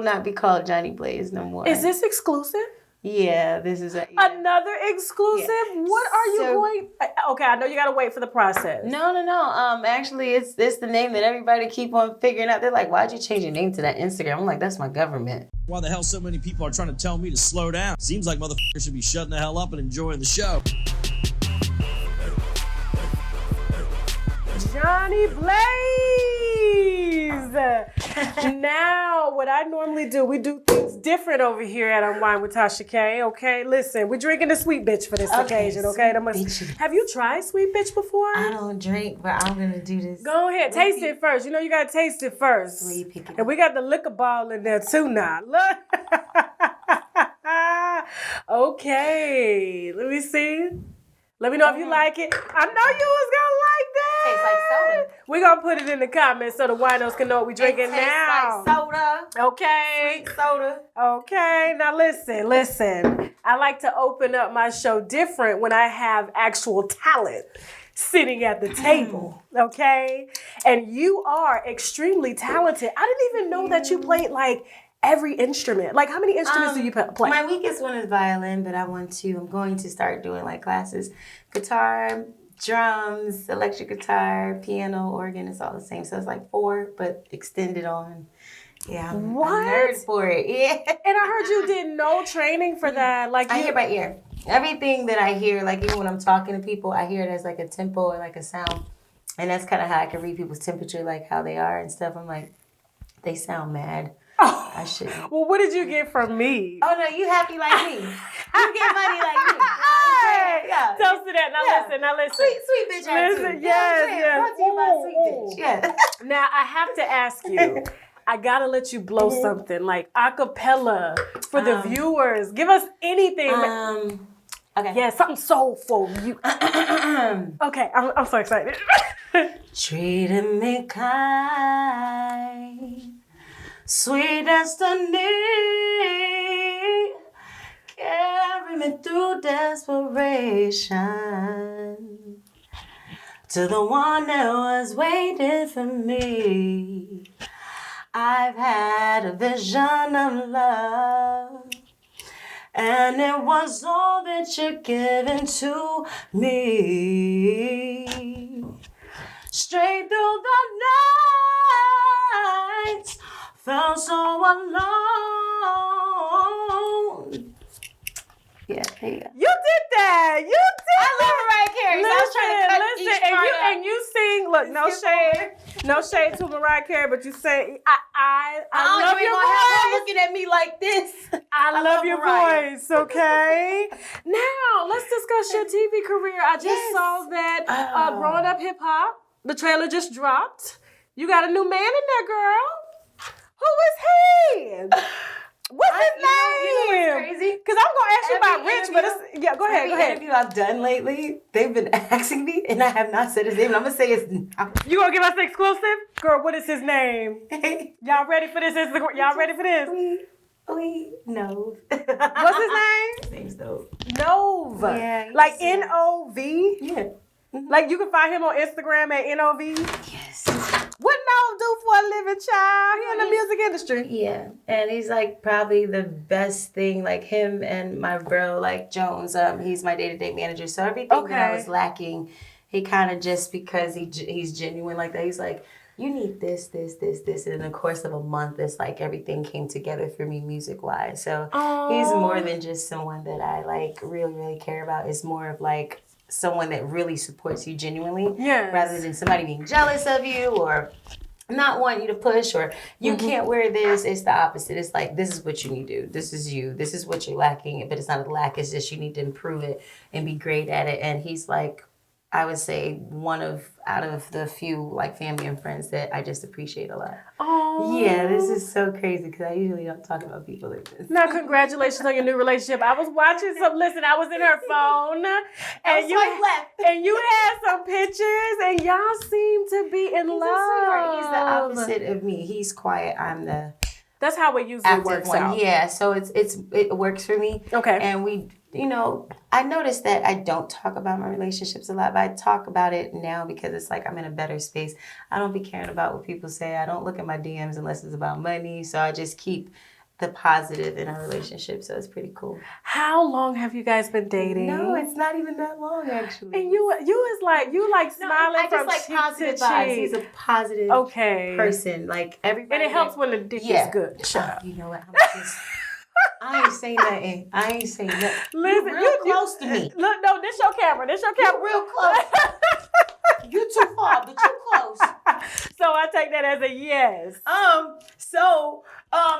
not be called Jhonni Blaze no more. Is this exclusive? Yeah, this is another exclusive. Yeah. What are you going? Okay, I know you gotta wait for the process. No. Actually, it's the name that everybody keep on figuring out. They're like, "Why'd you change your name to that Instagram?" I'm like, "That's my government." Why the hell so many people are trying to tell me to slow down? Seems like motherfuckers should be shutting the hell up and enjoying the show. Jhonni Blaze. Now, what I normally do, we do things different over here at Unwind with Tasha K. Okay, listen, we're drinking the sweet bitch for this occasion. Okay, have you tried sweet bitch before? I don't drink, but I'm gonna do this. Go ahead, taste it first. You know you gotta taste it first. Where you pick it and we got the liquor ball in there too now. Look. Okay, let me see. Let me know if you like it. I know you was gonna like that. Tastes like soda. We're gonna put it in the comments so the winos can know what we're drinking now. Like soda. Okay. Sweet soda. Okay. Now listen. I like to open up my show different when I have actual talent sitting at the table. Okay? And you are extremely talented. I didn't even know that you played like every instrument. Like, how many instruments do you play? My weakest one is violin, but I'm going to start doing like classes. Guitar, drums, electric guitar, piano, organ, it's all the same. So it's like 4, but extended on. Yeah, I'm a nerd for it. Yeah. And I heard you did no training for that. Like I hear by ear. Everything that I hear, like even when I'm talking to people, I hear it as like a tempo or like a sound. And that's kind of how I can read people's temperature, like how they are and stuff. I'm like, they sound mad. Oh. I shouldn't. Well, what did you get from me? Oh, no, you happy like me. You get money like me. Yeah. Toast to that. Now listen. Sweet bitch attitude. Yes. Brought to you by Sweet Bitch. Yeah. Now, I have to ask you. I gotta let you blow something like a cappella for the viewers. Give us anything. Okay. Yeah, something soulful. Okay, I'm so excited. Treated me kind. Sweet destiny, carry me through desperation to the one that was waiting for me. I've had a vision of love, and it was all that you're giving to me. Straight through the nights, felt so alone. Yeah, there you go. You did that. You did. I love Mariah Carey. So I was trying to cut each part out. And you sing. Look, no shade to Mariah Carey, but you say I love your voice. Have her looking at me like this. I love your voice. Okay. Now let's discuss your TV career. I just saw that Growing Up Hip Hop. The trailer just dropped. You got a new man in there, girl. Who is he? What's his name? You know what's crazy? Because I'm going to ask you about Rich, but go ahead. Every interview I've done lately, they've been asking me, and I have not said his name. And I'm going to say his name. You going to give us the exclusive? Girl, what is his name? Y'all ready for this? Y'all ready for this? No. What's his name? His name's Nove. Nove. Yeah. Like N-O-V? Yeah. Like you can find him on Instagram at N-O-V? Yes. What Nove do for a living, child? He in the music industry. Yeah. And he's like probably the best thing, like him and my bro, like Jones, he's my day-to-day manager. So everything that I was lacking, he kind of just because he's genuine like that, he's like, you need this. And in the course of a month, it's like everything came together for me music-wise. So he's more than just someone that I like really, really care about. It's more of like someone that really supports you genuinely, rather than somebody being jealous of you or not wanting you to push or you can't wear this. It's the opposite. It's like, this is what you need to do. This is you. This is what you're lacking. But it's not a lack. It's just you need to improve it and be great at it. And he's like, I would say out of the few like family and friends that I just appreciate a lot. Oh, yeah, this is so crazy because I usually don't talk about people like this. Now, congratulations on your new relationship. I was watching I was in her phone, and you had some pictures, and y'all seem to be in love. He's the opposite of me. He's quiet. I'm the. That's how it usually works out. Yeah, so it works for me. Okay. And you know, I noticed that I don't talk about my relationships a lot, but I talk about it now because it's like I'm in a better space. I don't be caring about what people say. I don't look at my DMs unless it's about money. So I just keep the positive in our relationship. So it's pretty cool. How long have you guys been dating? No, it's not even that long, actually. And you is like, you like smiling I from just like cheek positive to vibes. cheek. He's a positive person. Like everybody. And it helps when the dick is good. You know what? I ain't saying nothing. Listen, you're real close to me. Look, no, this your camera. You're real close. You're too far, but you're close. So I take that as a yes.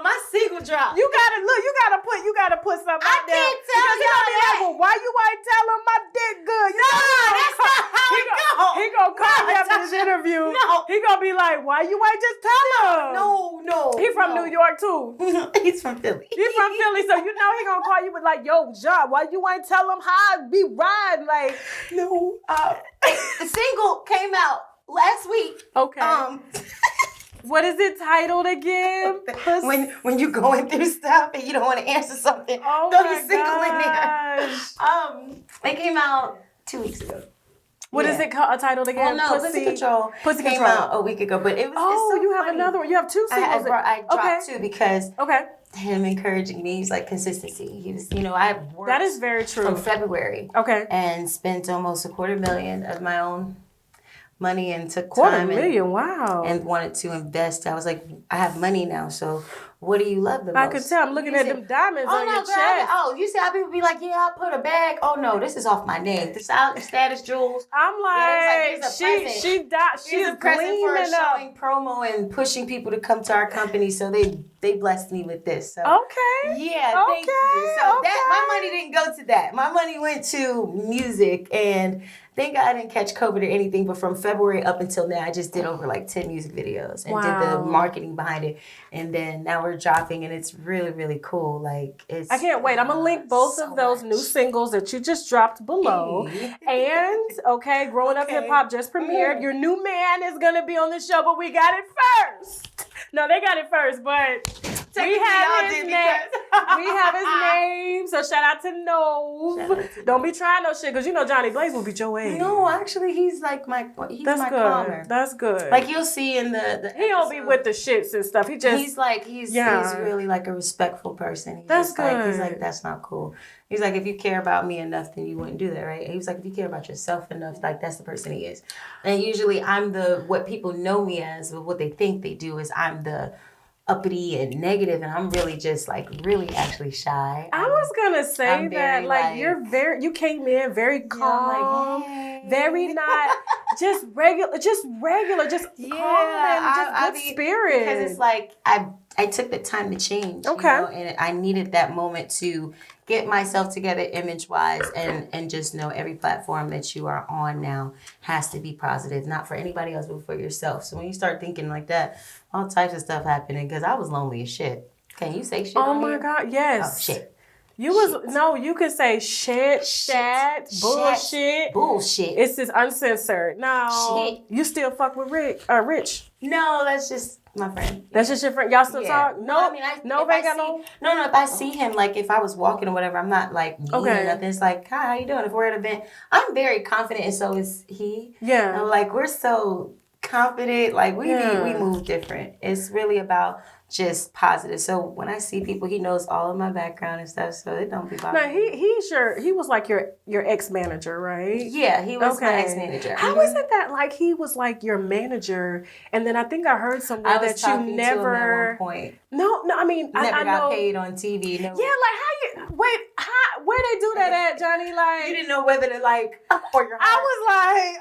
My single drop. You gotta put something out there. I can't tell y'all that. Well, why you ain't tell him my dick good? That's not how it goes. He gonna call me after this interview. No. He gonna be like, why you ain't just tell him? No. He from New York too. He's from Philly. He's from Philly, so you know he gonna call you with like, yo, Ja, why you ain't tell him how I be riding? Like, No. The single came out last week. okay. What is it titled again? When you're going through stuff and you don't want to answer something, Oh throw my your single in there. It came out 2 weeks ago. What is it called? Titled again? Well, no, Pussy Control Pussy came Control. out a week ago, but it was. Oh, it's so you have funny. another one. You have two singles. I dropped two because him encouraging me. He's like consistency. He was, I worked That is very true. from February. Okay. And spent almost $250,000 of my own money and took time wow. and wanted to invest. I was like, I have money now, so what do you love the most? I could tell. I'm looking at them diamonds on your chest. You see how people be like, yeah, I put a bag. Oh no, this is off my name. This is status jewels. I'm like, she's she's a present for showing promo and pushing people to come to our company. So they blessed me with this. So okay. yeah, thank you. So that my money didn't go to that. My money went to music, and thank God I didn't catch COVID or anything. But from February up until now, I just did over like 10 music videos and did the marketing behind it. And then now we're dropping, and it's really, really cool. Like I can't wait. I'm gonna link both of those new singles that you just dropped below. And Growing Up Hip Hop just premiered. Your new man is gonna be on the show, but we got it first. No, they got it first, but we have his name. We have his name. So shout out to Nove. Don't be trying no shit, because you know Johnny Blaze will beat your ass. No, actually, he's like my calmer. That's good. Like you'll see in the he don't be with the shits and stuff. He just he's really like a respectful person. That's good. He's like, that's not cool. He's like, if you care about me enough, then you wouldn't do that, right? And he was like, if you care about yourself enough, like that's the person he is. And usually I'm what people know me as, but what they think they do is I'm the uppity and negative, and I'm really just like really actually shy. I was gonna say that you came in very calm, very not just regular, just calm and good spirit. Because it's like I took the time to change, and I needed that moment to get myself together image-wise and just know every platform that you are on now has to be positive, not for anybody else, but for yourself. So when you start thinking like that, all types of stuff happening, because I was lonely as shit. Can you say shit? Oh my God, yes. Oh, shit. You can say shit, bullshit. Bullshit. It's just uncensored. No. You still fuck with Rich? No, that's just my friend. That's just your friend? Y'all still talk? No, if I see him, like if I was walking or whatever, I'm not like mean or nothing. It's like, hi, how you doing? If we're at an event, I'm very confident, and so is he. Yeah. And like we're so confident, like we move different. It's really about just positive. So when I see people, he knows all of my background and stuff, so it don't be bothering. Now he was like your ex-manager, right? Yeah, he was my ex-manager. How is it that like he was like your manager, and then I think I heard somewhere that you never to him at one point. No, I mean I know, got paid on TV. No. Yeah, like where they do that at, Johnny? Like you didn't know whether to like or your heart. I was like,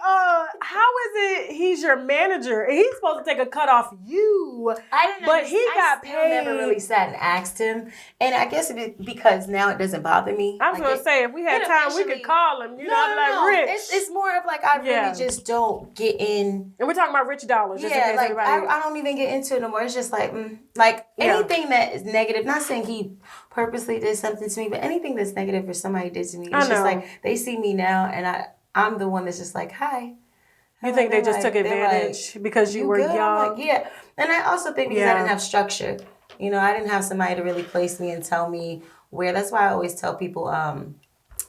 how is it he's your manager and he's supposed to take a cut off you? I didn't know, but he got paid. I never really sat and asked him, and I guess because now it doesn't bother me. I was gonna say if we had time, we could call him. You know, I'm like Rich. It's more of like I really just don't get in. And we're talking about Rich Dollaz. Just in case like everybody... I don't even get into it no more. It's just like anything that is negative. Not saying he purposely did something to me, but anything that's negative or somebody did to me, it's just like they see me now, and I'm the one that's just like, hi. You think they just took advantage because you were young? Like, yeah. And I also think because I didn't have structure. You know, I didn't have somebody to really place me and tell me where. That's why I always tell people,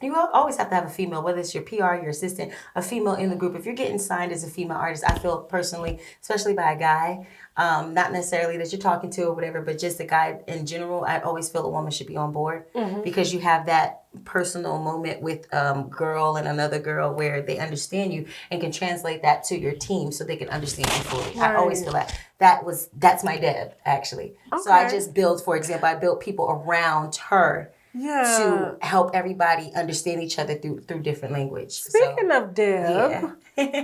you always have to have a female, whether it's your PR, your assistant, a female in the group. If you're getting signed as a female artist, I feel personally, especially by a guy, not necessarily that you're talking to or whatever, but just a guy in general, I always feel a woman should be on board because you have that personal moment with girl and another girl where they understand you and can translate that to your team so they can understand you fully. Right. I always feel that's my Deb, actually. Okay. So I just build, for example, I built people around her to help everybody understand each other through different language. Speaking of Deb,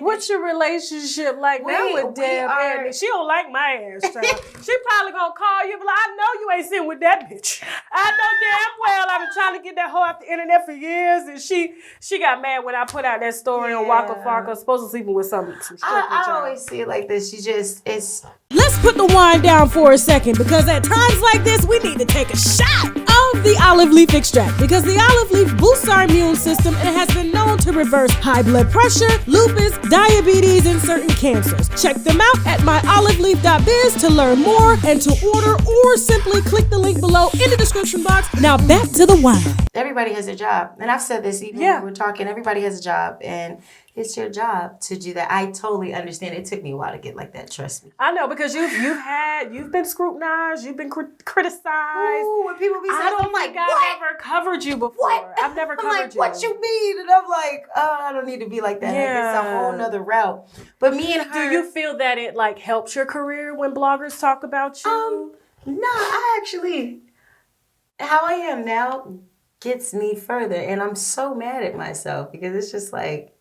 what's your relationship like now with Deb? She don't like my ass, child. She probably gonna call you, but like, I know you ain't sitting with that bitch. I know damn well I've been trying to get that hoe off the internet for years, and she got mad when I put out that story on Waka Flocka, supposed to sleeping with some I always see it like this. it's. Let's put the wine down for a second, because at times like this, we need to take a shot of the olive leaf extract, because the olive leaf boosts our immune system and has been known to reverse high blood pressure, lupus, diabetes, and certain cancers. Check them out at myoliveleaf.biz to learn more and to order, or simply click the link below in the description box. Now back to the wine. Everybody has a job, and I've said this even when we were talking. Everybody has a job, and it's your job to do that. I totally understand. It took me a while to get like that. Trust me. I know, because you've been scrutinized, you've been criticized. Ooh, when people be saying, I don't I'm like, think I've ever covered you before. What? I've never covered I'm like, you. what you mean? And I'm like, oh, I don't need to be like that. Yeah. It's a whole nother route. But me and her. Do you feel that it like helps your career when bloggers talk about you? No, I actually, how I am now gets me further, and I'm so mad at myself because it's just like,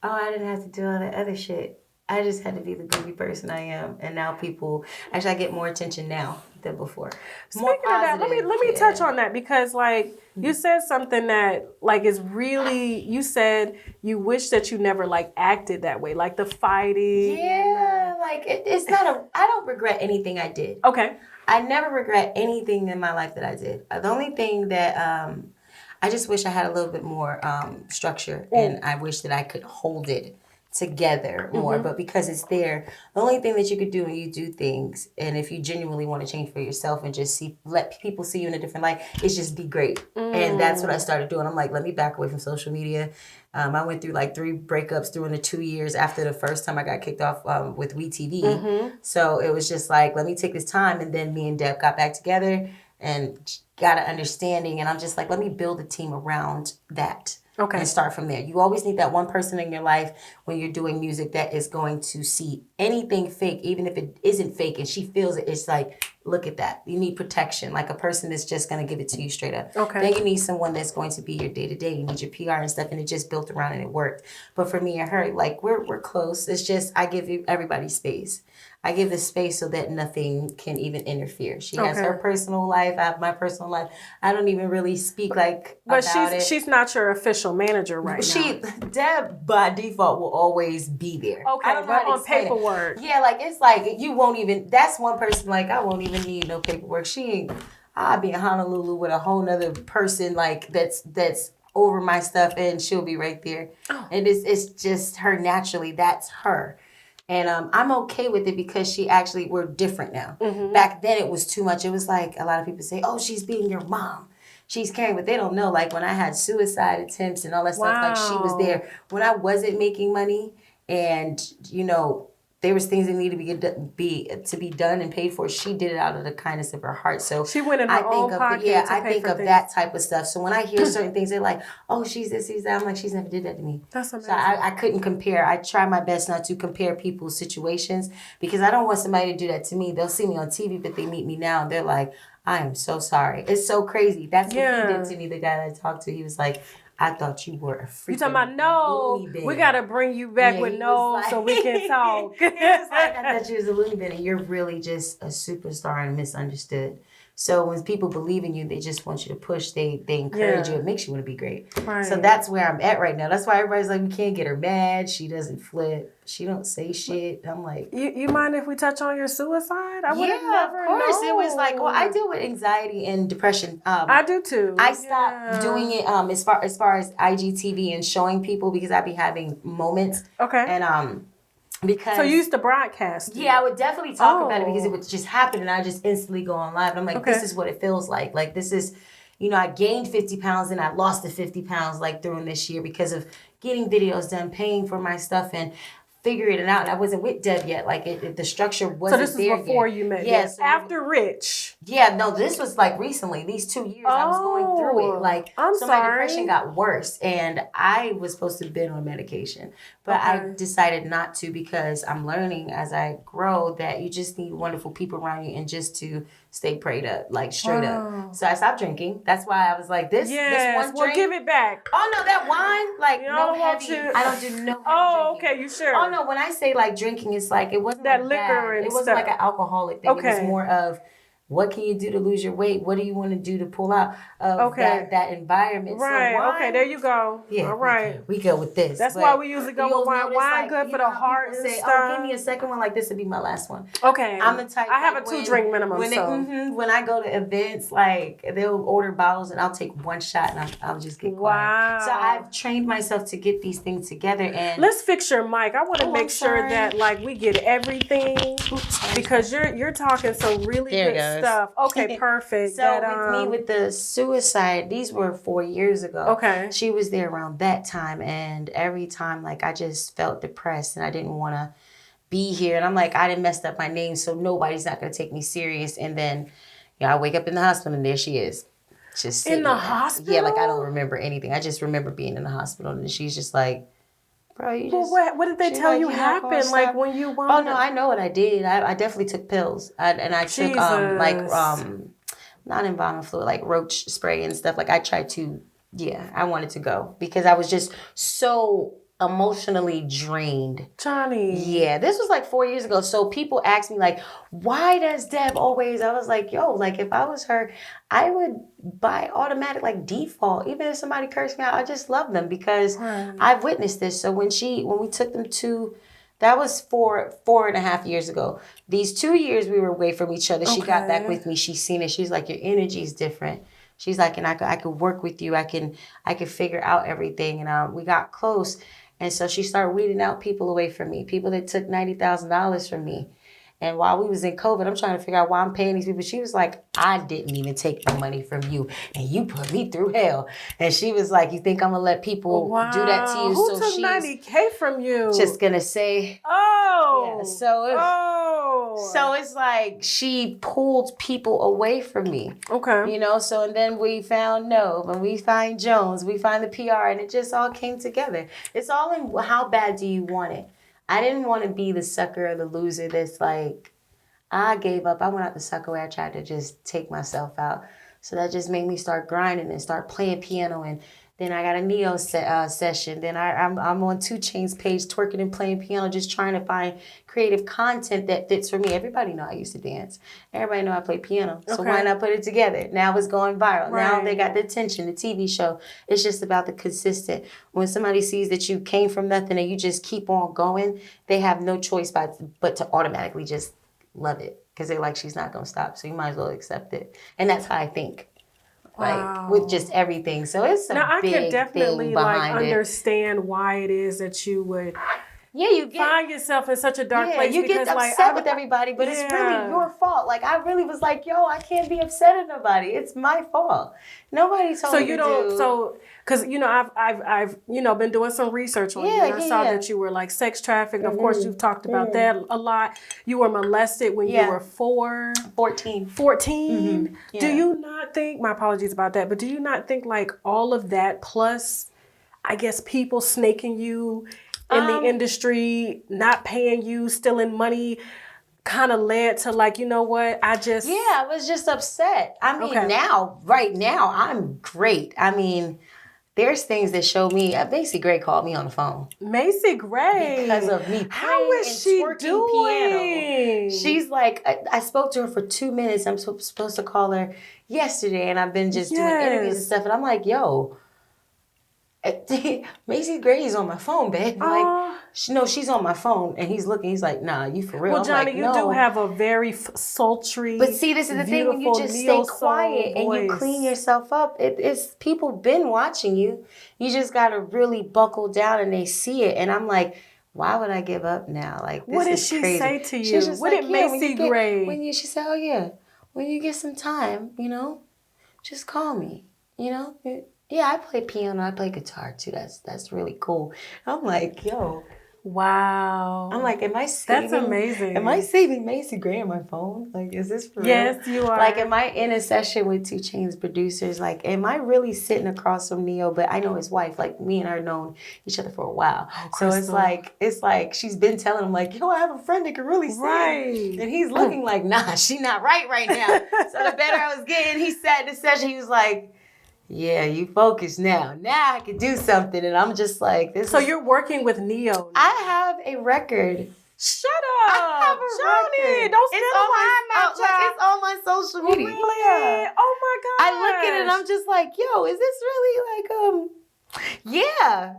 oh, I didn't have to do all that other shit. I just had to be the goofy person I am, and now people actually I get more attention now than before. Speaking of that, let me touch on that, because like you said something that like is really, you said you wish that you never like acted that way, like the fighting. Yeah, like it's not I don't regret anything I did. Okay. I never regret anything in my life that I did. The only thing that I just wish I had a little bit more structure, and I wish that I could hold it together more. But because it's there, the only thing that you could do when you do things, and if you genuinely want to change for yourself and just let people see you in a different light, is just be great. And that's what I started doing. I'm like, let me back away from social media. I went through like 3 breakups during the 2 years after the first time I got kicked off with WeTV. So it was just like, let me take this time. And then me and Deb got back together and got an understanding. And I'm just like, let me build a team around that. Okay. And start from there. You always need that one person in your life when you're doing music that is going to see anything fake, even if it isn't fake and she feels it. It's like, look at that. You need protection, like a person that's just going to give it to you straight up. Okay. Then you need someone that's going to be your day-to-day. You need your PR and stuff, and it just built around and it worked. But for me and her, like we're close. It's just I give everybody space. I give the space so that nothing can even interfere. She has her personal life. I have my personal life. I don't even really speak like about it. She's not your official manager now. Deb by default will always be there. Okay, I don't know but how to on paperwork. Yeah, like it's like you won't even. That's one person. Like I won't even need no paperwork. I'll be in Honolulu with a whole nother person like that's over my stuff, and she'll be right there. Oh. And it's just her naturally. That's her. And I'm okay with it because we're different now. Back then it was too much. It was like a lot of people say, oh, she's being your mom. She's caring, but they don't know. Like when I had suicide attempts and all that stuff, like she was there. When I wasn't making money and, there was things that needed to be done and paid for. She did it out of the kindness of her heart. So she went in her own pocket. I think of that type of stuff. So when I hear certain things, they're like, "Oh, she's this, she's that." I'm like, "She's never did that to me." That's amazing. So I couldn't compare. I try my best not to compare people's situations because I don't want somebody to do that to me. They'll see me on TV, but they meet me now and they're like, "I am so sorry." It's so crazy. That's what he did to me. The guy that I talked to, he was like, I thought you were a freaking. You talking about we gotta bring you back with so we can talk. He was like, I thought you was a loony bin, and you're really just a superstar and misunderstood. So when people believe in you, they just want you to push. They encourage you. It makes you want to be great. Right. So that's where I'm at right now. That's why everybody's like, we can't get her mad. She doesn't flip. She don't say shit. I'm like, you mind if we touch on your suicide? I would have never of course. known. It was like, well, I deal with anxiety and depression. I do too. I stopped doing it as far as IGTV and showing people because I'd be having moments. Okay. And because so you used to broadcast. Yeah, I would definitely talk about it because it would just happen and I just instantly go on live. And I'm like, this is what it feels like. Like this is, I gained 50 pounds and I lost the 50 pounds like during this year because of getting videos done, paying for my stuff, and figuring it out. And I wasn't with Deb yet. Like the structure wasn't there. So this is before you met. Yes. Yeah, after Rich. Yeah, no, this was like recently. These 2 years I was going through it. Like, I'm so sorry. my depression got worse, and I was supposed to have been on medication, but I decided not to because I'm learning as I grow that you just need wonderful people around you and just to stay prayed up, like straight up. So I stopped drinking. That's why I was like, this one drink. Give it back. Oh no, that wine, like no heavy. I don't do no heavy Oh, drinking. okay, you sure? Oh no, when I say like drinking, it's like it wasn't that like liquor bad. and It wasn't stuff. like an alcoholic thing. Okay. It was more of what can you do to lose your weight? What do you want to do to pull out of that environment? Right. So wine, okay, there you go. Yeah. All right. We go with this. That's why we usually go with wine. Wine good for the heart and say, stuff. Oh, give me a second one. Like this would be my last one. Okay. I'm the type. I have a 2-drink minimum. When I go to events, like they'll order bottles and I'll take one shot and I'll just get quiet. Wow. So I've trained myself to get these things together. And let's fix your mic. I want to make sure that like we get everything because you're talking some really good stuff. Okay, perfect. So with me with the suicide, these were 4 years ago. Okay. She was there around that time, and every time like I just felt depressed and I didn't want to be here. And I'm like, I didn't mess up my name, so nobody's not gonna take me serious. And then I wake up in the hospital and there she is. Just in the hospital? Yeah, like I don't remember anything. I just remember being in the hospital and she's just like, bro, you just... Well, what did they tell you happened? Like when you wanted... Oh, no, I know what I did. I definitely took pills. I took non-embalming fluid, like roach spray and stuff. Like I tried to, I wanted to go because I was just so emotionally drained. Jhonni. Yeah, this was like 4 years ago. So people ask me like, why does Deb always? I was like, yo, like if I was her, I would by automatic like default. Even if somebody cursed me out, I just love them because I've witnessed this. So when we took them to, that was 4.5 years ago. These 2 years we were away from each other. She got back with me. She's seen it. She's like, your energy is different. She's like, and I could work with you. I can figure out everything. And we got close. And so she started weeding out people away from me, people that took $90,000 from me. And while we was in COVID, I'm trying to figure out why I'm paying these people. She was like, I didn't even take the money from you, and you put me through hell. And she was like, you think I'm going to let people do that to you? Who took $90K from you? Just going to say. Oh. Yeah, so it's like she pulled people away from me. Okay. So and then we found Nove and we find Jones, we find the PR, and it just all came together. It's all in how bad do you want it? I didn't want to be the sucker or the loser that's like, I gave up. I went out the sucker way. I tried to just take myself out. So that just made me start grinding and start playing piano. And then I got a Neo session. Then I'm on 2 Chainz page twerking and playing piano, just trying to find creative content that fits for me. Everybody know I used to dance. Everybody know I play piano. So why not put it together? Now it's going viral. Right. Now they got the attention, the TV show. It's just about the consistent. When somebody sees that you came from nothing and you just keep on going, they have no choice but to automatically just love it. Because they're like, she's not going to stop. So you might as well accept it. And that's how I think. Like with just everything. So it's a big thing behind it. Now I can definitely understand why it is that you would you find yourself in such a dark place. You get upset with everybody, but it's really your fault. Like I really was like, yo, I can't be upset at nobody. It's my fault. Nobody told me to do. So because I've been doing some research on you, and I saw that you were like sex trafficked. Of course, you've talked about that a lot. You were molested when you were 14. 14. Do you not think? My apologies about that, but do you not think like all of that plus, I guess, people snaking you in the industry, not paying you, stealing money, kind of led to like, you know what? I was just upset. I mean, right now, I'm great. I mean, there's things that show me. Macy Gray called me on the phone. Macy Gray, because of me. How is she doing? Piano. She's like, I spoke to her for 2 minutes. I'm supposed to call her yesterday, and I've been just doing interviews and stuff. And I'm like, yo. Macy Gray's on my phone, babe. Like, she's on my phone, and he's looking. He's like, "Nah, you for real?" Well, Jhonni, you do have a very sultry. But see, this is the thing: when you just stay quiet and you clean yourself up, it's people been watching you. You just gotta really buckle down, and they see it. And I'm like, why would I give up now? Like, this what did is she crazy. say to you? What did Macy Gray? She said, "Oh yeah, when you get some time, just call me. You know? Yeah, I play piano. I play guitar too. That's really cool. I'm like, yo. Wow. I'm like, am I saving? That's amazing. Am I saving Macy Gray on my phone? Like, is this for real? Yes, you are. Like, am I in a session with 2 Chainz producers? Like, am I really sitting across from Neo? But I know his wife. Like, me and her known each other for a while. So it's like she's been telling him like, yo, I have a friend that can really sing. Right. And he's looking like, nah, she not right now. So the better I was getting, he sat in the session. He was like, yeah, you focus now. Now I can do something. And I'm just like, this. So you're working with Neo now. I have a record. Shut up. I have a Jhonni, record. don't spill the wine now, child. It's on my social media. Really? Yeah. Oh my God. I look at it and I'm just like, yo, is this really like, yeah.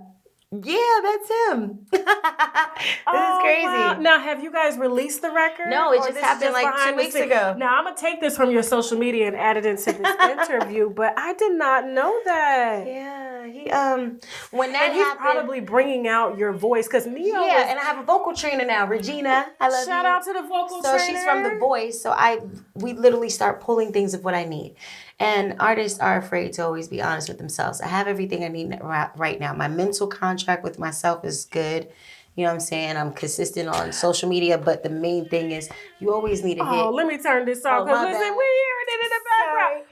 Yeah, that's him. This is crazy. Wow. Now, have you guys released the record? No, it Or just this is happened like 2 behind the weeks scenes? ago. Now, I'm going to take this from your social media and add it into this interview, but I did not know that. Yeah, he when that And he's happened, probably bringing out your voice because Neo yeah, and I have a vocal trainer now, Regina. I love you. Shout out to the vocal So trainer. she's from The Voice. So we literally start pulling things of what I need. And artists are afraid to always be honest with themselves. I have everything I need right now. My mental contract with myself is good. You know what I'm saying? I'm consistent on social media, but the main thing is you always need a hit. Oh, let me turn this off because listen, we're hearing it in the background.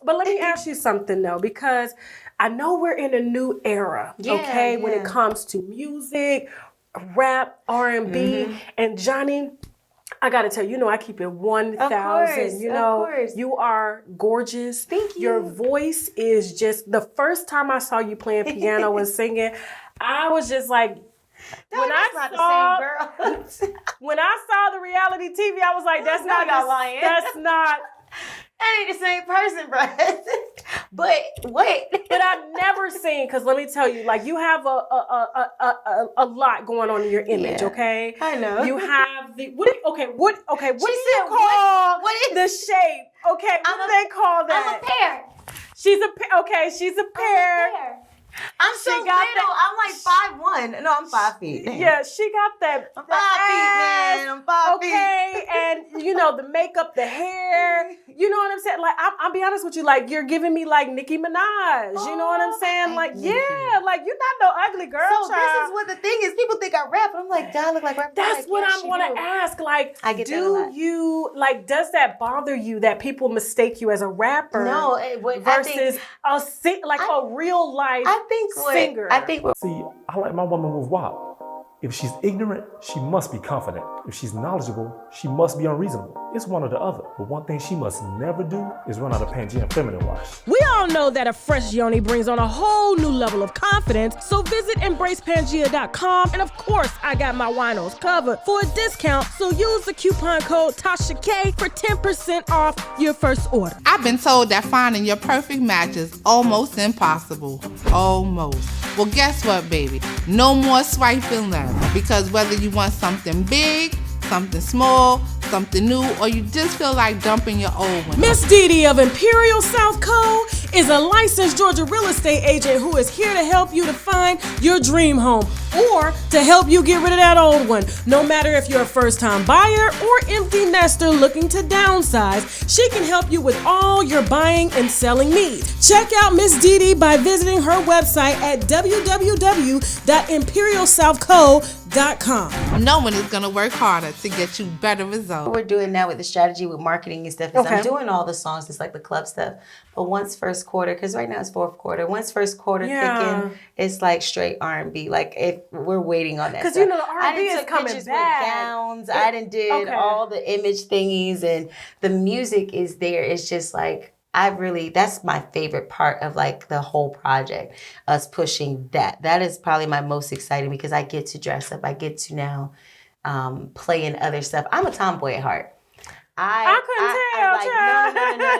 But let me ask you something though, because I know we're in a new era, okay, when it comes to music, rap, R&B, and Jhonni, I gotta tell you, you know, I keep it 1,000. You know, you are gorgeous. Thank you. Your voice is just, the first time I saw you playing piano and singing, I was just like, when I saw the reality TV, I was like, that's not that ain't the same person, bro. But I've never seen, because let me tell you, like, you have a lot going on in your image, okay? I know. You have the what do you call the shape? Okay, what do they call that? I'm a pear. She's a pear. I'm so little. I'm like 5'1". No, I'm 5 feet. Damn. Yeah, she got that. I'm 5 feet, man. I'm 5 feet. Okay, and you know the makeup, the hair. You know what I'm saying? Like, I'll be honest with you. Like, you're giving me like Nicki Minaj. You know what I'm saying? Like, yeah, like you're not no ugly girl. So this is what the thing is. People think I rap, and I'm like, I look like rap. That's what I want to ask. Like, I get that a lot. Does that bother you that people mistake you as a rapper? No, versus a real life singer. See, I like my woman with WAP. If she's ignorant, she must be confident. If she's knowledgeable, she must be unreasonable. It's one or the other. But one thing she must never do is run out of Pangea feminine wash. We all know that a fresh Jhonni brings on a whole new level of confidence, so visit embracepangea.com, and of course, I got my winos covered for a discount, so use the coupon code TASHAK for 10% off your first order. I've been told that finding your perfect match is almost impossible. Almost. Well, guess what, baby? No more swiping left, because whether you want something big, something small, something new, or you just feel like dumping your old one. Miss Dee of Imperial South Co. is a licensed Georgia real estate agent who is here to help you to find your dream home or to help you get rid of that old one. No matter if you're a first-time buyer or empty nester looking to downsize, she can help you with all your buying and selling needs. Check out Miss Dee by visiting her website at www.imperialsouthco.com. No one is going to work harder to get you better results. What we're doing now with the strategy with marketing and stuff is I'm doing all the songs, it's like the club stuff. But once first quarter, because right now it's fourth quarter, once first quarter kick in, it's like straight R&B. Like if we're waiting on that. Because you know the R&B is coming pictures back. With gowns. I did all the image thingies, and the music is there. It's just like that's my favorite part of like the whole project, us pushing that. That is probably my most exciting because I get to dress up. I get to now play in other stuff. I'm a tomboy at heart. I couldn't tell.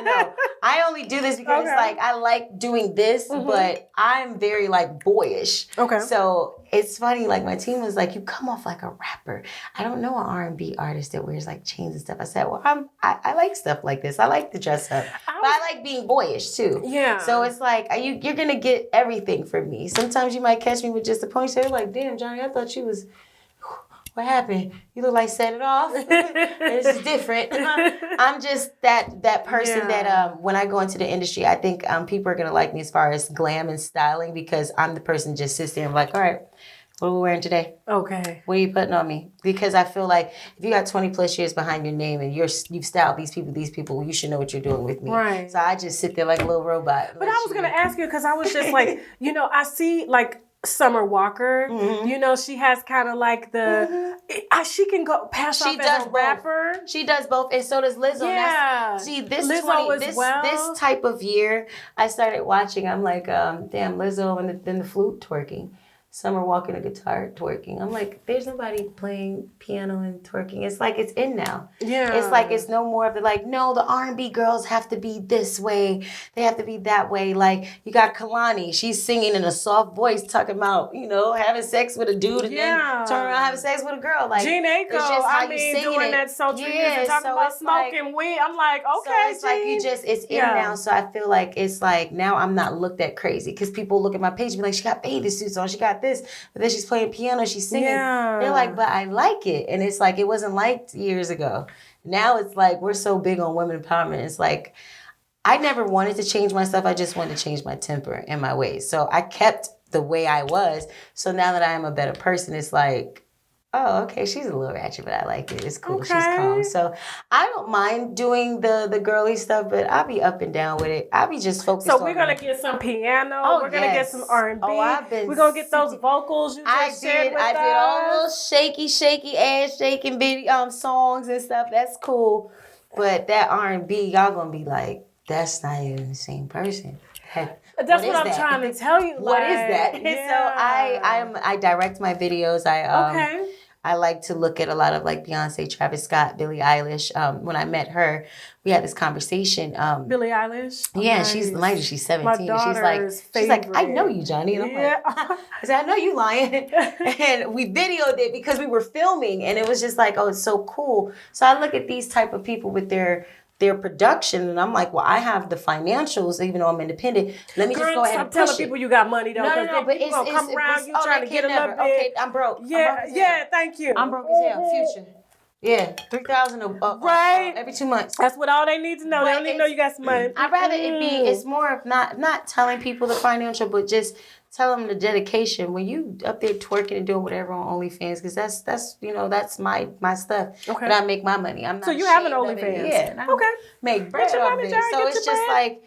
No. I only do this because like I like doing this, but I'm very like boyish. Okay. So it's funny. Like my team was like, "You come off like a rapper." I don't know an R&B artist that wears like chains and stuff. I said, "Well, I like stuff like this. I like to dress up, but I like being boyish too." Yeah. So it's like you're gonna get everything from me. Sometimes you might catch me with just a ponytail. Like, damn, Jhonni, I thought you was what happened? You look like Set It Off. It's just different. I'm just that person that when I go into the industry, I think people are gonna like me as far as glam and styling because I'm the person just sits there and like, all right, what are we wearing today? Okay. What are you putting on me? Because I feel like if you got 20 plus years behind your name and you've styled these people, you should know what you're doing with me. Right. So I just sit there like a little robot. But I was gonna ask you because I was just like, I see like Summer Walker. She has kind of like the she can go pass off as a rapper. She does both, and so does Lizzo. Yeah. This type of year, I started watching. I'm like, damn, Lizzo and then the flute twerking. Summer walking a guitar twerking. I'm like, there's nobody playing piano and twerking. It's like it's in now. Yeah. It's like it's no more of the like, no, the R&B girls have to be this way. They have to be that way. Like you got Kalani. She's singing in a soft voice talking about, having sex with a dude and then turn around having sex with a girl. Like Gene Aiko, doing that sultry music, talking about smoking weed. I'm like, okay, so it's like it's in now. So I feel like it's like now I'm not looked at crazy because people look at my page and be like, she got bathing suits on, she got this, but then she's playing piano, she's singing. Yeah. They're like, but I like it. And it's like, it wasn't liked years ago. Now it's like, we're so big on women empowerment. It's like, I never wanted to change myself. I just wanted to change my temper and my ways. So I kept the way I was. So now that I am a better person, it's like, oh, okay, she's a little ratchet, but I like it. It's cool. Okay. She's calm. So I don't mind doing the girly stuff, but I'll be up and down with it. I'll be just focused on So we're going to get some piano. We're going to get some R&B. Oh, we're going to get those vocals you just shared with us. I did all those shaky, ass shaking video songs and stuff. That's cool. But that R&B, y'all going to be like, that's not even the same person. That's what I'm trying to tell you. What is that? Yeah. So I direct my videos. I like to look at a lot of like Beyonce, Travis Scott, Billie Eilish. When I met her, we had this conversation. Billie Eilish? Yeah, nice. She's 90, she's 17. She's like, I know you, Jhonni. And I'm like, I said, I know you lying. And we videoed it because we were filming and it was just like, oh, it's so cool. So I look at these type of people with their production, and I'm like, well, I have the financials, even though I'm independent. Let me just go ahead and push telling people you got money, though. No, but it's come around, you trying to get a little bit. Okay, I'm broke. Yeah, thank you. I'm broke as hell. Future. Yeah, $3,000 every 2 months. That's what all they need to know. But they don't need to know you got some money. I'd rather it be. It's more of not telling people the financial, but just tell them the dedication. When you up there twerking and doing whatever on OnlyFans, because that's my stuff. Okay. But I make my money. I'm not. So you have an OnlyFans? Yeah. Okay. Make bread off it. So it's just like,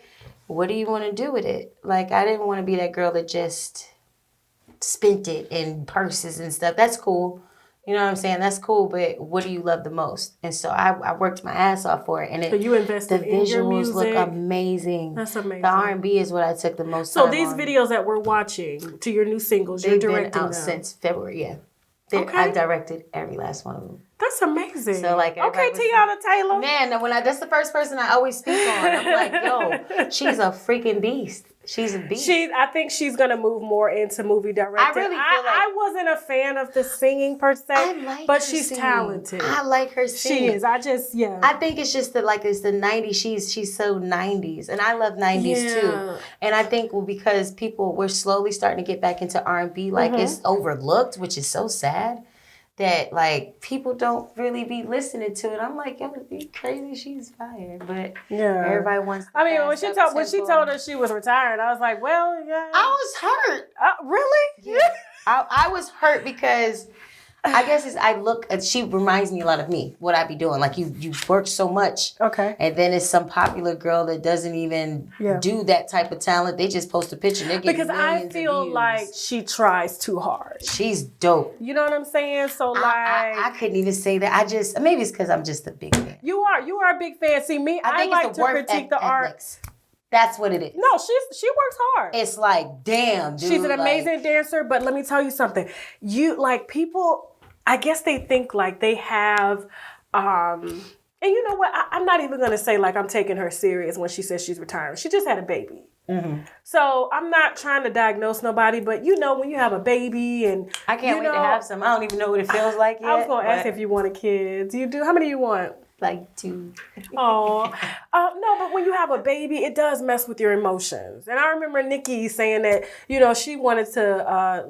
what do you want to do with it? Like I didn't want to be that girl that just spent it in purses and stuff. That's cool. You know what I'm saying? That's cool, but what do you love the most? And so I worked my ass off for it. And so you invested in your music. The visuals look amazing. That's amazing. The R&B is what I took the most time on. So these videos that we're watching to your new singles, you're directing them? They've been out since February, yeah. I've directed every last one of them. That's amazing. So like, okay, Tiana Taylor. Man, that's the first person I always speak on. I'm like, yo, she's a freaking beast. She's a beast. I think she's gonna move more into movie directing. I really feel like I wasn't a fan of the singing per se, but she's talented. I like her singing. She is. I think it's just that it's the 90s. She's so 90s, and I love 90s too. And I think because we're slowly starting to get back into R&B, it's overlooked, which is so sad. That people don't really be listening to it. I'm like, yo, you crazy? She's fired, but everybody wants. When she told us she was retired, I was like, well, yeah. I was hurt. Really? Yeah. I was hurt because I guess she reminds me a lot of me. What I be doing, like you work so much, okay, and then it's some popular girl that doesn't even do that type of talent. They just post a picture. And they're getting because I feel like she tries too hard. She's dope. You know what I'm saying? So I couldn't even say that. Maybe it's because I'm just a big fan. You are a big fan. See me, I like to critique the art. That's what it is. No, she works hard. It's like, damn, dude. She's an amazing dancer, but let me tell you something. People, I guess they think they have, and you know what? I'm not even going to say I'm taking her serious when she says she's retiring. She just had a baby. Mm-hmm. So I'm not trying to diagnose nobody, but when you have a baby and I can't wait to have some. I don't even know what it feels like yet. I was going to ask if you wanted kids. You do? How many do you want? 2. Oh, no, but when you have a baby, it does mess with your emotions. And I remember Nikki saying that, she wanted to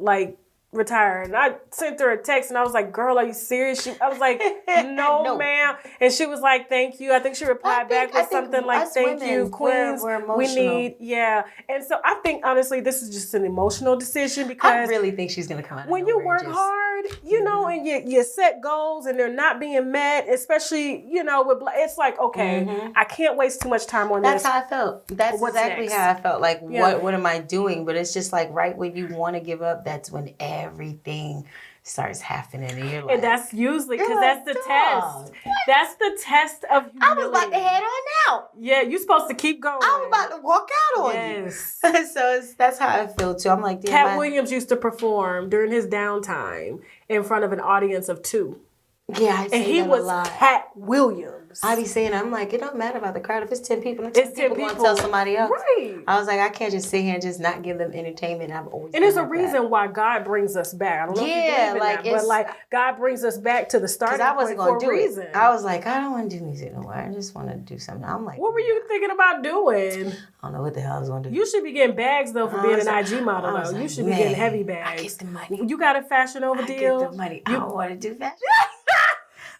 retired. And I sent her a text and I was like, girl, are you serious? I was like, no, ma'am. And she was like, thank you. I think she replied back with something like, thank you, queens. We need, And so I think, honestly, this is just an emotional decision because I really think she's going to come out. When you work hard, you know, and you set goals and they're not being met, especially, you know, it's like, okay, I can't waste too much time on this. That's how I felt. That's exactly how I felt. Like, what am I doing? But it's just like right when you want to give up, that's when everything starts happening and you're like, and that's usually because that's the test. That's the test of humility. I was about to head on out. Yeah, you're supposed to keep going. I was about to walk out on you. So that's how I feel too. I'm like, damn. Cat Williams used to perform during his downtime in front of an audience of 2. Yeah, I and he was Cat Williams. I be saying, I'm like, it don't matter about the crowd. If it's 10 people, it's 10 people going to tell somebody else. Right. I was like, I can't just sit here and just not give them entertainment. I've always and there's a reason why God brings us back. I don't know if you believe in that, but like God brings us back to the starting point. Because I wasn't going to do it. I was like, I don't want to do music no more. I just want to do something. I'm like, what were you thinking about doing? I don't know what the hell I was going to do. You should be getting bags though for being an IG model. Though. Like, you should be getting heavy bags. I get the money. You got a Fashion Over deal. I get the money. I don't want to do fashion.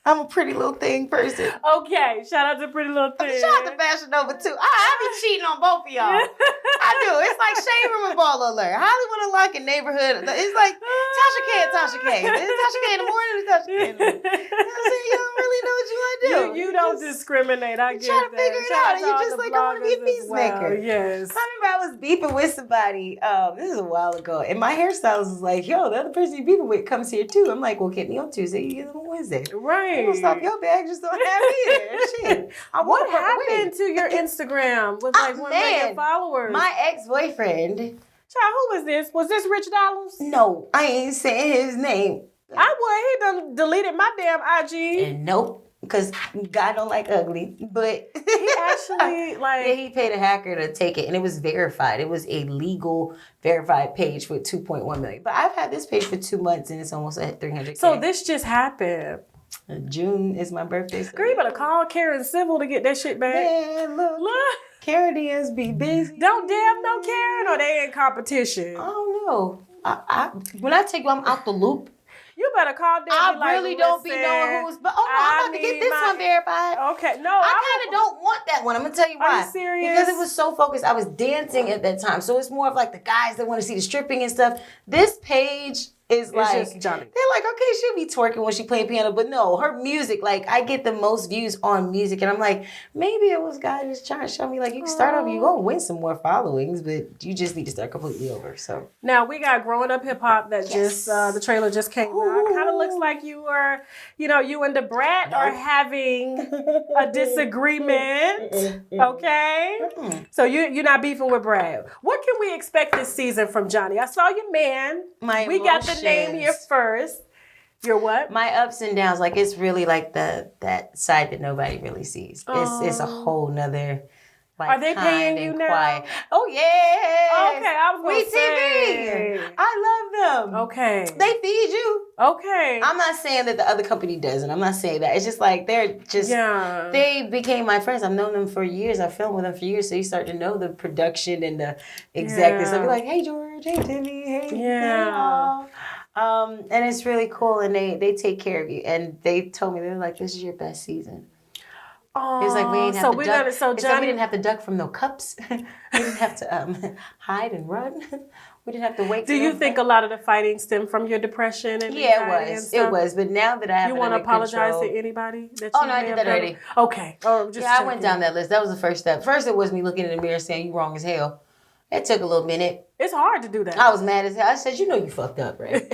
I'm a pretty little thing person. Okay, shout out to Pretty Little Thing. Shout out to Fashion Over too. I be cheating on both of y'all. I do. It's like Shade Room and Ball Alert. Hollywood Unlocked Neighborhood. It's like Tasha K and Tasha K. It's Tasha K in the morning and Tasha K in the morning. You know what I'm saying? You don't really know what you want to do. You don't discriminate. I get that. Try to figure it out. And you just like, I want to be a peacemaker. Well. Yes. I remember I was beefing with somebody. This is a while ago. And my hairstylist was like, yo, the other person you beefing with comes here too. I'm like, well, get me on Tuesday. You get them on Wednesday. Right. You don't stop your bag. Just don't have me there. Shit. What happened to your Instagram with like 1 million followers? My ex-boyfriend. Child, who was this? Was this Rich Dollaz? No, I ain't saying his name. He done deleted my damn IG. And nope, because God don't like ugly. But he actually like he paid a hacker to take it, and it was verified. It was a legal verified page with 2.1 million. But I've had this page for 2 months, and it's almost at 300K. So this just happened. June is my birthday. So girl, you better call Karen Civil to get that shit back. Man, look. Karen Diaz be busy. Don't damn no Karen, or they in competition. I don't know. When I tell you I'm out the loop, you better call them. I really don't be knowing who's. But I'm about to get this one verified. Okay, no, I kind of don't want that one. I'm gonna tell you why. Are you serious? Because it was so focused. I was dancing at that time, so it's more of like the guys that want to see the stripping and stuff. This page is it's like just Jhonni. They're like, okay, she'll be twerking when she playing piano, but no, her music, like I get the most views on music, and I'm like, maybe it was God just trying to show me like you can start over, you gonna win some more followings, but you just need to start completely over. So now we got Growing Up Hip Hop that just the trailer just came out. Kind of looks like you are, you and the brat are having a disagreement. Okay, so you're not beefing with Brad. What can we expect this season from Jhonni? I saw your man. We got the name here first. Your what? My ups and downs. Like it's really like that side that nobody really sees. It's a whole nother. Like, are they paying you now? Quiet. Oh yeah. Okay, I was gonna say. TV. I love them. Okay. They feed you. Okay. I'm not saying that the other company doesn't. I'm not saying that. It's just like they're just. Yeah. They became my friends. I've known them for years. I filmed with them for years. So you start to know the production and the executives. So I'll be like, hey George, hey Timmy, hey. Yeah. And it's really cool, and they take care of you. And they told me, they're like, this is your best season. It's like we ain't have to duck. Like we didn't have to duck from no cups. We didn't have to hide and run. We didn't have to wait. Do you think a lot of the fighting stemmed from your depression and it was. But now that I have, you want to apologize to anybody? No, I did that already. Okay. I went down that list. That was the first step. First, it was me looking in the mirror saying you wrong as hell. It took a little minute. It's hard to do that. I was mad as hell. I said, you fucked up, right?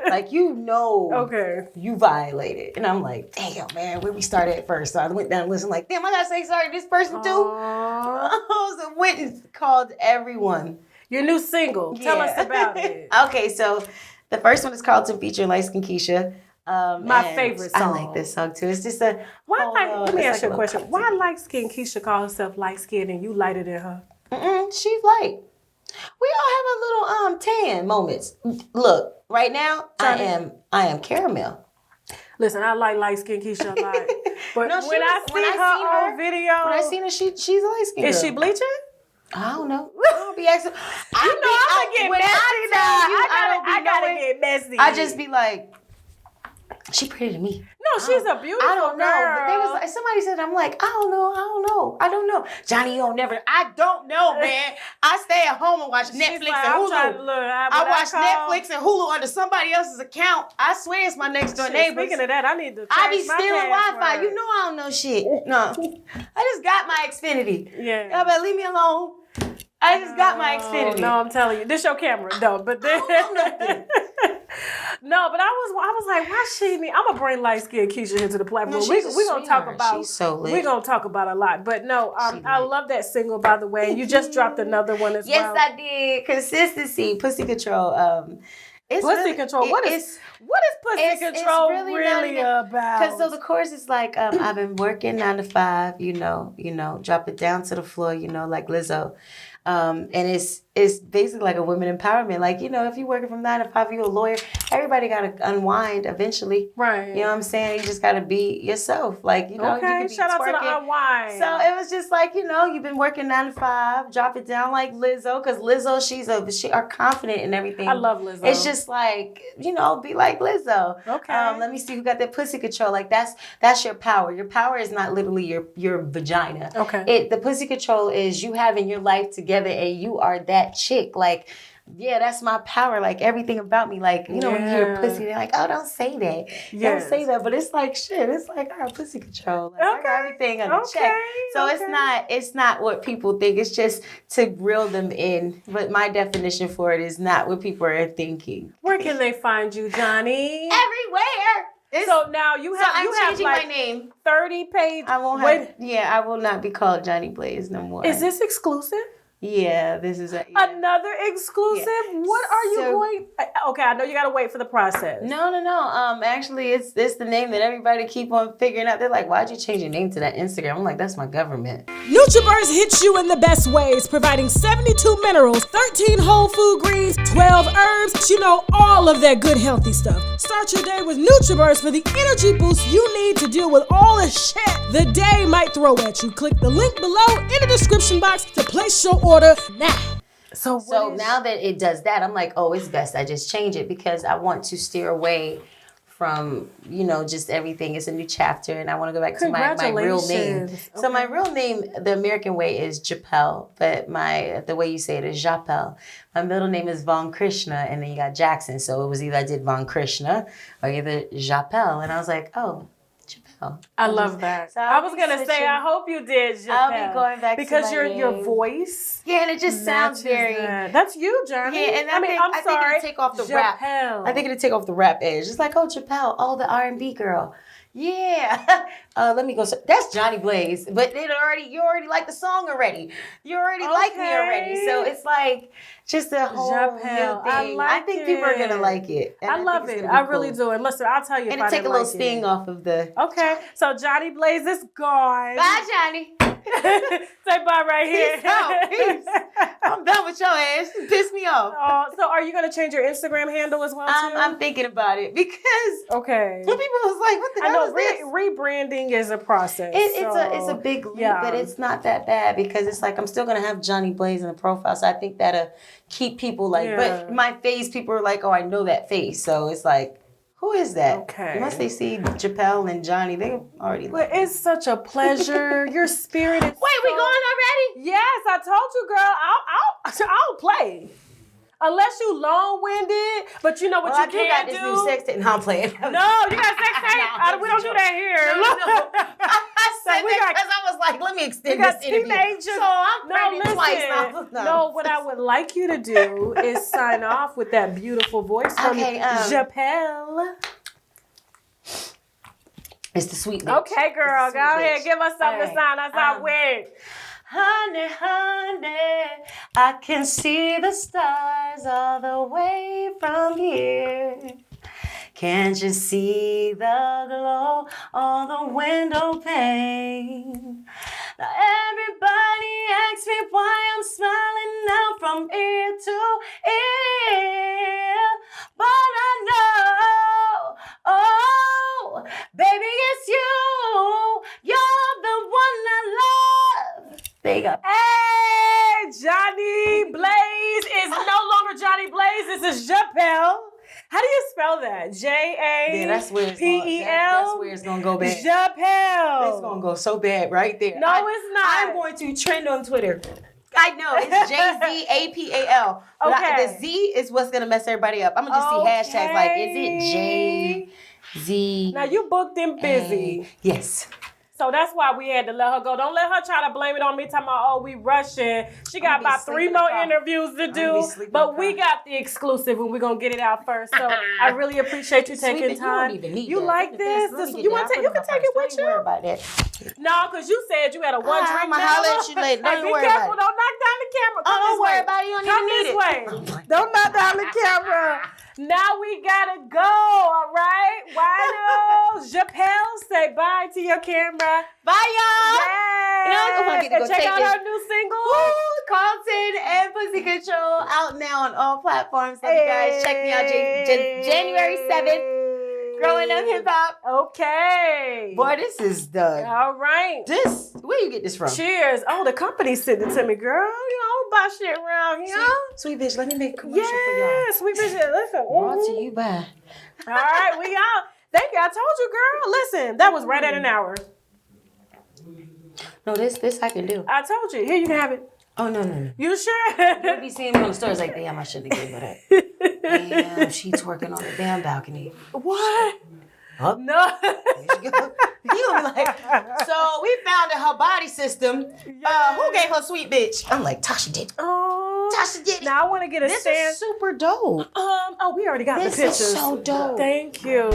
Like, okay, you violated. And I'm like, damn, man, where we started at first? So I went down and listened like, damn, I gotta say sorry to this person too. I went and called everyone. Your new single. Tell us about it. Okay, so the first one is Carlton featuring Light Skin Keisha. My favorite song. I like this song too. It's just a... Let me ask you a question. Why Light Skin Keisha call herself light skin and you lighter than her? She's light. We all have a little tan moments. Look, right now I am caramel. Listen, I like light skin Keisha a lot. But No, when I see her on video, when I seen her, she's light skinned. Is she bleaching? I don't know. I don't be asking. I'm gonna get messy I gotta get messy. I just be like, she pretty to me. No, she's a beautiful I don't know. girl. But there was like, somebody said, I'm like, I don't know. Johnny, you don't never. I don't know, man. I stay at home and watch Netflix like, and I'm Hulu. trying to look. I watch Netflix and Hulu under somebody else's account. I swear it's my next door neighbor. Speaking of that, I need to I be change my stealing Wi-Fi. password. You know I don't know shit. No. I just got my Xfinity. Yeah. Y'all better leave me alone. I just got my Xfinity. No, I'm telling you, this your camera. No, but then no, but I was like, why she me? I'm gonna bring light skinned Keisha here to the platform. No, we she's a gonna talk sweetheart. about She's so lit. we gonna talk about a lot. But no, I love that single, by the way. You just dropped another one as Yes, well. I did. Consistency, pussy control. It's Pussy really, control. What is pussy it's control really really about? Because so the chorus is like, I've been working 9 to 5, you know, drop it down to the floor, like Lizzo. And it's basically like a women empowerment. Like, if you're working from 9 to 5, you're a lawyer, everybody got to unwind eventually. Right. You know what I'm saying? You just got to be yourself. Like, you okay, can be shout out to twerking. the unwind. So it was just like, you've been working 9 to 5, drop it down like Lizzo. Because Lizzo, she are confident in everything. I love Lizzo. It's just like, be like Lizzo. Okay. Let me see who got that pussy control. Like that's your power. Your power is not literally your vagina. Okay. The pussy control is you having your life together and you are that chick. Like, yeah, that's my power. Like everything about me. Like, when you hear pussy, they're like, oh, don't say that. Yes. Don't say that. But it's like shit. It's like I got pussy control. Like, I got everything under check. So it's not what people think. It's just to reel them in. But my definition for it is not what people are thinking. Where can they find you, Johnny? Everywhere. So now you have changing like my name. 30 pages. I won't have. Yeah, I will not be called Johnny Blaze no more. Is this exclusive? Yeah, this is Another exclusive? Yeah. What are you going? Okay, I know you gotta wait for the process. No. Actually, it's the name that everybody keep on figuring out. They're like, why'd you change your name to that Instagram? I'm like, that's my government. NutriBurst hits you in the best ways, providing 72 minerals, 13 whole food greens, 12 herbs, all of that good healthy stuff. Start your day with NutriBurst for the energy boost you need to deal with all the shit the day might throw at you. Click the link below in the description box to place your order now. So now that it does that, I'm like, oh, it's best I just change it because I want to steer away from, just everything. It's a new chapter and I want to go back to my real name. Okay. So my real name, the American way is Japel, but the way you say it is Japel. My middle name is Von Krishna and then you got Jackson. So it was either I did Von Krishna or either Japel. And I was like, oh, Japel. I love that. So I was gonna say, I hope you did, Japel. I'll be going back because to my your name. voice. Yeah, and it just sounds very. That's you, Johnny. Yeah, and I think it'll take off the rap. I think it'll take off the rap edge. It's like, oh, Chappelle, the R&B girl. Yeah. Let me go. That's Johnny Blaze. But you already like the song already. You already like me already. So it's like just a whole new thing. I think people are going to like it. And I love it. I really do. And listen, I'll tell you and if I take didn't a little like sting it. off of the... Okay. So Johnny Blaze is gone. Bye, Johnny. Say bye right here. Peace out. Peace. I'm done with your ass. You pissed me off. So are you going to change your Instagram handle as well, too? I'm thinking about it because okay. when people was like, what the hell is this? Rebranding is a process. It's a big leap, but it's not that bad because it's like I'm still going to have Johnny Blaze in the profile. So I think that'll keep people like, but my face, people are like, oh, I know that face. So it's like, who is that? Okay. Once they see Chappelle and Johnny, they already Well, it's such a pleasure. Your spirit is we going already? Yes, I told you, girl. I'll play. Unless you long-winded, but you know what you got can't this do? new sex tape. No, I'm playing. No, you got sex tape? We don't do that here. No. I said that because I was like, let me extend this interview. Teenagers. So I'm pregnant twice now. No, what I would like you to do is sign off with that beautiful voice from Japel. It's the sweet bitch. Okay, girl, go ahead. Give us something to sign us out with. Honey, I can see the stars all the way from here. Can't you see the glow on the window pane? Now everybody asks me why I'm smiling now from ear to ear. But I know, oh, baby, it's you. You're the one I love. There you go. Hey, guys, this is Japel. How do you spell that? J-A-P-E-L? Yeah, that's where it's gonna go bad. Japel. It's gonna go so bad right there. No, it's not. I'm going to trend on Twitter. I know, it's J-Z-A-P-A-L. Okay. The Z is what's gonna mess everybody up. I'm gonna just see hashtags like, is it J-Z? Now you booked and busy. Yes. So that's why we had to let her go. Don't let her try to blame it on me, talking about, oh, we rushing. She got about 3 more interviews to do. But we got the exclusive and we're going to get it out first. So I really appreciate you taking time. You don't even need You that. like this? You want to take? You can take it with you. Don't worry about that. No, because you said you had a one drink. I'm going to holler at you later. Hey, be careful. Don't knock down the camera. Come Don't this worry way. about it. You don't Come even this need way. Don't knock down the camera. Now we gotta go, all right? Wino, Japel, say bye to your camera. Bye, y'all. Yes. And check out our new single. Carlton and Pussy Control out now on all platforms. So you guys check me out January 7th. Growing Up Hip Hop. Okay. Boy, this is done. All right. Where you get this from? Cheers. Oh, the company sent it to me, girl. You don't buy shit around here. Sweet bitch, let me make a commercial for y'all. Sweet bitch. Listen. Brought to you by. All right, we out. Thank you. I told you, girl. Listen, that was right at an hour. No, this I can do. I told you. Here, you can have it. Oh, no. You sure? You'll be seeing me on the stores like, damn, I shouldn't have given her that. Damn, she twerking on the damn balcony. What? Huh? No. He gonna be like, so we found in her body system. Who gave her sweet bitch? I'm like, Tasha did. Oh, Tasha did it. Now I want to get a This stand. is super dope. Oh, we already got This the pictures. is so dope. Thank you.